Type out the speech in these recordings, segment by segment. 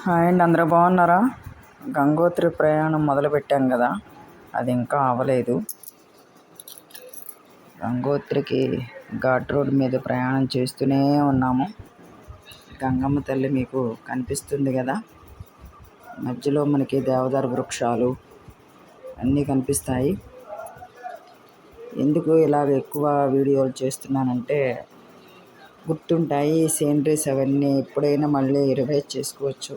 Hi అండి, అందరూ బాగున్నారా? గంగోత్రి ప్రయాణం మొదలుపెట్టాం కదా, అది ఇంకా అవ్వలేదు. గంగోత్రికి ఘాట్ రోడ్ మీద ప్రయాణం చేస్తూనే ఉన్నాము. గంగమ్మ తల్లి మీకు కనిపిస్తుంది కదా, మధ్యలో మనకి దేవదారు వృక్షాలు అన్నీ కనిపిస్తాయి. ఎందుకు ఇలాగ ఎక్కువ వీడియోలు చేస్తున్నానంటే, గుర్తుంటాయి సీనరీస్ అవన్నీ, ఎప్పుడైనా మళ్ళీ రివైజ్ చేసుకోవచ్చు.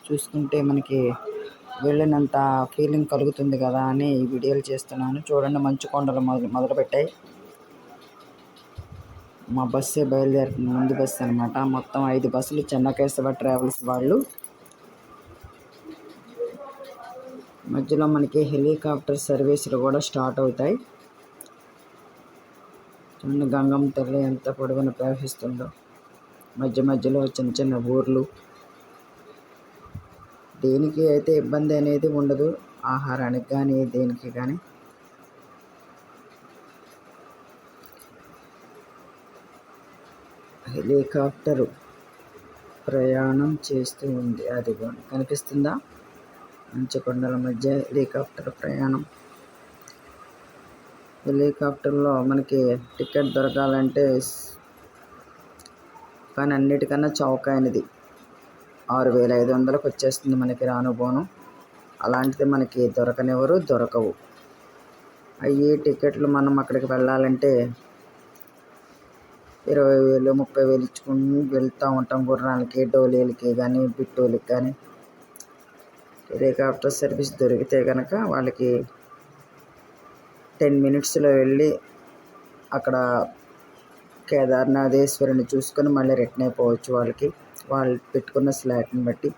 చూసుకుంటే మనకి వెళ్ళినంత ఫీలింగ్ కలుగుతుంది కదా అని ఈ వీడియోలు చేస్తున్నాను. చూడండి, మంచు కొండలు మొదలుపెట్టాయి. మా బస్సే బయలుదేరుతుంది, ముందు బస్సు అనమాట. మొత్తం 5 బస్సులు చెన్నకేశవ ట్రావెల్స్ వాళ్ళు. మధ్యలో మనకి హెలికాప్టర్ సర్వీసులు కూడా స్టార్ట్ అవుతాయి. చూడండి, గంగమ్మ తల్లి ఎంత పొడవున ప్రవహిస్తుందో. మధ్య మధ్యలో చిన్న చిన్న ఊర్లు. దేనికి అయితే ఇబ్బంది అనేది ఉండదు, ఆహారానికి కానీ దేనికి కానీ. హెలికాప్టరు ప్రయాణం చేస్తూ ఉంది, అది కనిపిస్తుందా? మంచు కొండల మధ్య హెలికాప్టర్ ప్రయాణం. హెలికాప్టర్లో మనకి టికెట్ దొరకాలంటే కానీ అన్నిటికన్నా చౌకైనది 6,500కి వచ్చేస్తుంది మనకి రానుపోను. అలాంటిది మనకి దొరకవు. అవి టికెట్లు మనం అక్కడికి వెళ్ళాలంటే 20,000 30,000 ఇచ్చుకుని వెళ్తూ ఉంటాం. గుర్రాలకి, డోలీలకి కానీ, బిట్టోలకి కానీ. హెలికాప్టర్ సర్వీస్ దొరికితే కనుక వాళ్ళకి 10 మినిట్స్లో వెళ్ళి అక్కడ కేదార్నాథేశ్వరిని చూసుకొని మళ్ళీ రిటర్న్ అయిపోవచ్చు. వాళ్ళు పెట్టుకున్న స్లాట్ని బట్టి.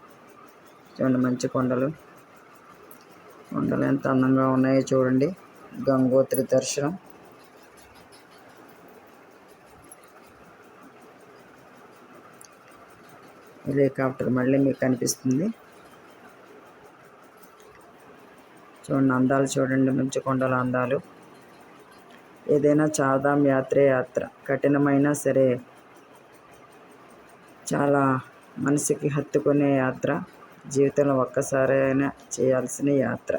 చూడండి, మంచి కొండలు ఎంత అందంగా ఉన్నాయో చూడండి. గంగోత్రి దర్శనం. హెలికాప్టర్ మళ్ళీ మీకు కనిపిస్తుంది. చూడండి, అందాలు చూడండి, మంచు కొండల అందాలు. ఏదైనా చార్ధామ్ యాత్ర కఠినమైనా సరే చాలా మనసుకి హత్తుకునే యాత్ర. జీవితంలో ఒక్కసారైనా చేయాల్సిన యాత్ర.